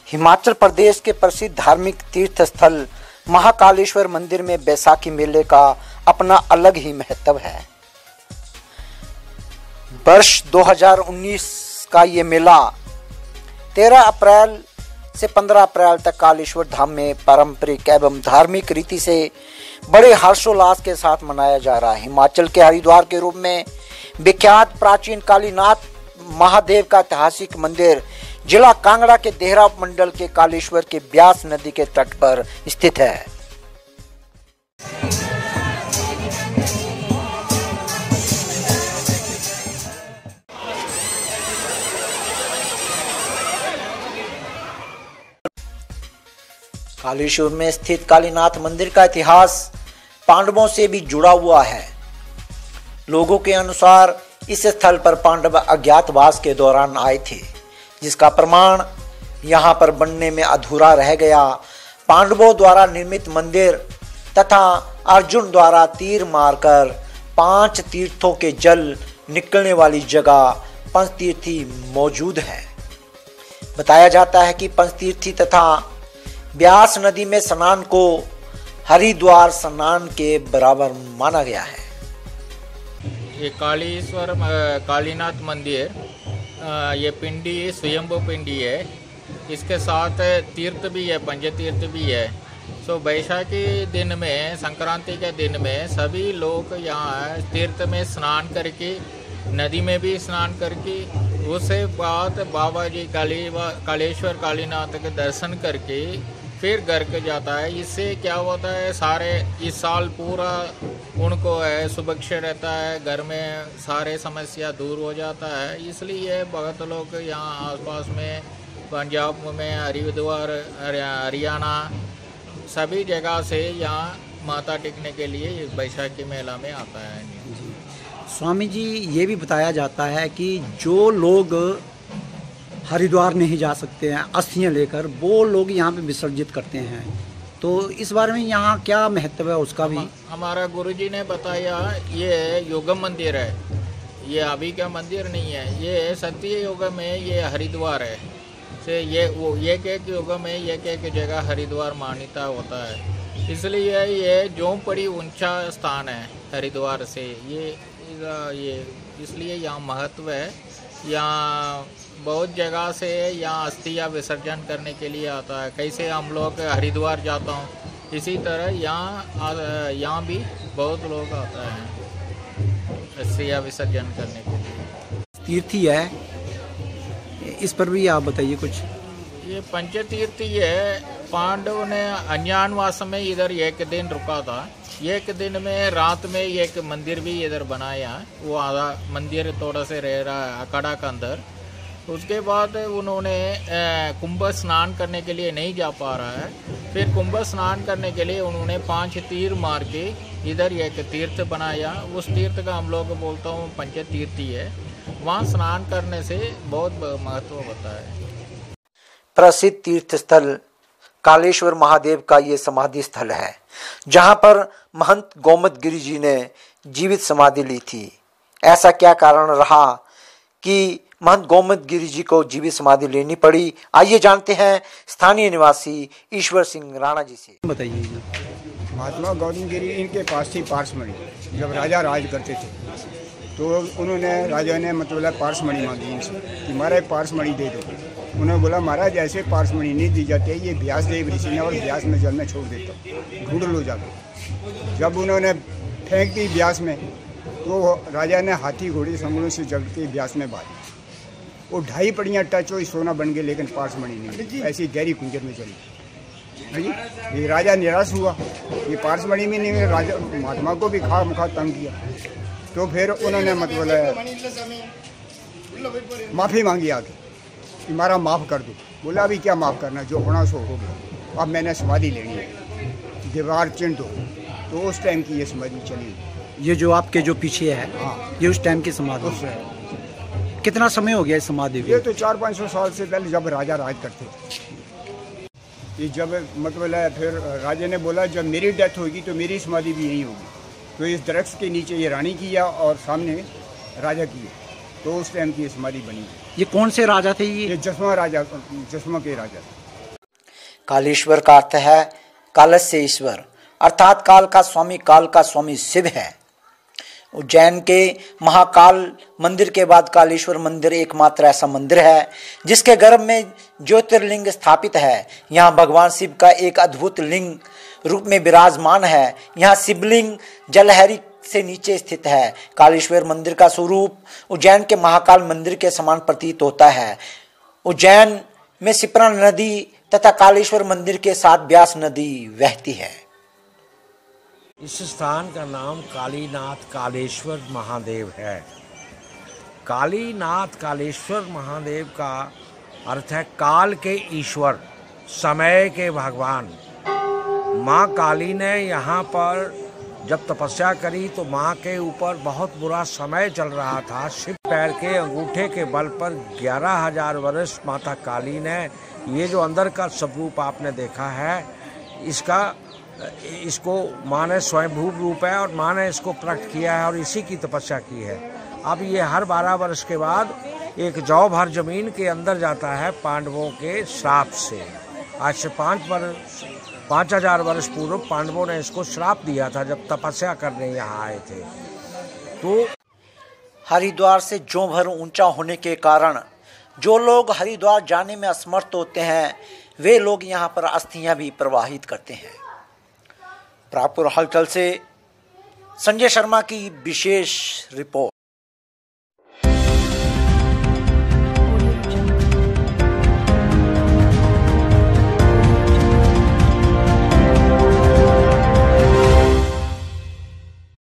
हिमाचल प्रदेश के प्रसिद्ध धार्मिक तीर्थ स्थल महाकालेश्वर मंदिर में बैसाखी मेले का अपना अलग ही महत्व है। वर्ष 2019 का ये मेला 13 अप्रैल से 15 अप्रैल तक कालेश्वर धाम में पारंपरिक एवं धार्मिक रीति से बड़े हर्षोल्लास के साथ मनाया जा रहा है। हिमाचल के हरिद्वार के रूप में विख्यात प्राचीन कालीनाथ महादेव का ऐतिहासिक मंदिर जिला कांगड़ा के देहरा मंडल के कालेश्वर के ब्यास नदी के तट पर स्थित है। कालेश्वर में स्थित कालीनाथ मंदिर का इतिहास पांडवों से भी जुड़ा हुआ है। लोगों के अनुसार इस स्थल पर पांडव अज्ञातवास के दौरान आए थे, जिसका प्रमाण यहाँ पर बनने में अधूरा रह गया। पांडवों द्वारा निर्मित मंदिर तथा अर्जुन द्वारा तीर मारकर 5 तीर्थों के जल निकलने वाली जगह पंचतीर्थी मौजूद है। बताया जाता है कि पंचतीर्थी तथा ब्यास नदी में स्नान को हरिद्वार स्नान के बराबर माना गया है। ये कालेश्वर कालीनाथ मंदिर ये पिंडी स्वयंभू पिंडी है। इसके साथ तीर्थ भी है, पंचतीर्थ भी है। सो बैसाखी दिन में, संक्रांति के दिन में सभी लोग यहाँ तीर्थ में स्नान करके, नदी में भी स्नान करके, उसके बाद बाबा जी कालेश्वर कालीनाथ के दर्शन करके फिर घर के जाता है। इससे क्या होता है, सारे इस साल पूरा उनको है सुरक्षित रहता है, घर में सारे समस्या दूर हो जाता है। इसलिए बहुत लोग यहाँ आसपास में पंजाब में, हरिद्वार, हरियाणा सभी जगह से यहाँ माता टेकने के लिए बैसाखी मेला में आता है। स्वामी जी, ये भी बताया जाता है कि जो लोग हरिद्वार नहीं जा सकते हैं अस्थियाँ लेकर, वो लोग यहाँ पे विसर्जित करते हैं, तो इस बारे में यहाँ क्या महत्व है उसका भी? हमारा गुरुजी ने बताया, ये योगम मंदिर है, ये अभी का मंदिर नहीं है। ये सत्य युग में ये हरिद्वार है से ये वो एक युग में एक जगह हरिद्वार मान्यता होता है। इसलिए ये जो बड़ी ऊंचा स्थान है हरिद्वार से, ये इसलिए यहाँ महत्व है। यहाँ बहुत जगह से यहाँ अस्थियाँ विसर्जन करने के लिए आता है। कैसे हम लोग हरिद्वार जाता हूँ, इसी तरह यहाँ भी बहुत लोग आता है अस्थियाँ विसर्जन करने के लिए। तीर्थी है, इस पर भी आप बताइए कुछ। ये पंचतीर्थी है। पांडव ने अज्ञातवास में इधर एक दिन रुका था। एक दिन में रात में एक मंदिर भी इधर बनाया। वो आधा मंदिर थोड़ा से रह रहा है अखाड़ा के अंदर। उसके बाद उन्होंने कुंभ स्नान करने के लिए नहीं जा पा रहा है। फिर कुंभ स्नान करने के लिए उन्होंने 5 तीर मार के इधर एक तीर्थ बनाया। उस तीर्थ का हम लोग बोलता हूँ पंचतीर्थी है। वहाँ स्नान करने से बहुत महत्व होता है। प्रसिद्ध तीर्थ स्थल कालेश्वर महादेव का ये समाधि स्थल है, जहाँ पर महंत गोमद गिरी जी ने जीवित समाधि ली थी। ऐसा क्या कारण रहा कि महंत गोमद गिरी जी को जीवित समाधि लेनी पड़ी? आइए जानते हैं स्थानीय निवासी ईश्वर सिंह राणा जी से। बताइए। महात्मा गौतम गिरी इनके पास थी पारसमणि। जब राजा राज करते थे तो उन्होंने, राजा ने मतलब पारसमणि मांगी इनसे कि महाराज पारसमणि दे दो। उन्होंने बोला महाराज ऐसे पारसमणि नहीं दी जाती है, ये व्यास देव ऋषि ने और व्यास में जल में छोड़ देता हूँ, ढूंढ लो जाकर। जब उन्होंने फेंक दी व्यास में, तो राजा ने हाथी घोड़े समूहों से जल के व्यास में बांधी। वो 2.5 पड़ियाँ टच हुई, सोना बन गए, लेकिन पारसमणि नहीं। ऐसी गहरी कुंजर में चली। ये राजा निराश हुआ, ये पारसमणि में नहीं। राजा महात्मा को भी खा मुखा तंग किया। तो फिर उन्होंने मतलब माफ़ी मांगी आके कि मारा माफ़ कर दो। बोला अभी क्या माफ़ करना, जो होना सो हो गया, अब मैंने समाधि लेनी है, दीवार चिन्ह दो। तो उस टाइम की ये समाधि चली। ये जो आपके जो पीछे है, हाँ, ये उस टाइम की समाधि है। कितना समय हो गया इस समाधि को? ये तो 400-500 साल से पहले, जब राजा राज करते थे। ये जब मतलब है, फिर राजा ने बोला जब मेरी डेथ होगी तो मेरी समाधि भी यही होगी। तो इस दरख्त के नीचे ये रानी किया और सामने राजा की, तो उस टाइम की समाधि बनी। ये कौन से राजा थे? ये जसवा राजा, जसवा के राजा। कालेश्वर का अर्थ है कालस्य ईश्वर, अर्थात काल का स्वामी, काल का स्वामी शिव है। उज्जैन के महाकाल मंदिर के बाद कालेश्वर मंदिर एकमात्र ऐसा मंदिर है जिसके गर्भ में ज्योतिर्लिंग स्थापित है। यहाँ भगवान शिव का एक अद्भुत लिंग रूप में विराजमान है। यहाँ शिवलिंग जलहरी से नीचे स्थित है। कालेश्वर मंदिर का स्वरूप उज्जैन के महाकाल मंदिर के समान प्रतीत होता है। उज्जैन में शिप्रा नदी तथा कालेश्वर मंदिर के साथ व्यास नदी बहती है। इस स्थान का नाम कालीनाथ कालेश्वर महादेव है। कालीनाथ कालेश्वर महादेव का अर्थ है काल के ईश्वर, समय के भगवान। माँ काली ने यहाँ पर जब तपस्या करी तो माँ के ऊपर बहुत बुरा समय चल रहा था। शिव पैर के अंगूठे के बल पर 11,000 वर्ष माता काली ने, ये जो अंदर का स्वरूप आपने देखा है, इसको माँ ने स्वयंभू रूप है और माँ ने इसको प्रकट किया है और इसी की तपस्या की है। अब ये हर 12 वर्ष के बाद एक जौ भर जमीन के अंदर जाता है पांडवों के श्राप से। आज से 5,000 वर्ष पूर्व पांडवों ने इसको श्राप दिया था जब तपस्या करने यहाँ आए थे। तो हरिद्वार से जौ भर ऊंचा होने के कारण जो लोग हरिद्वार जाने में असमर्थ होते हैं वे लोग यहाँ पर अस्थियां भी प्रवाहित करते हैं। प्रागपुर हलचल से संजय शर्मा की विशेष रिपोर्ट।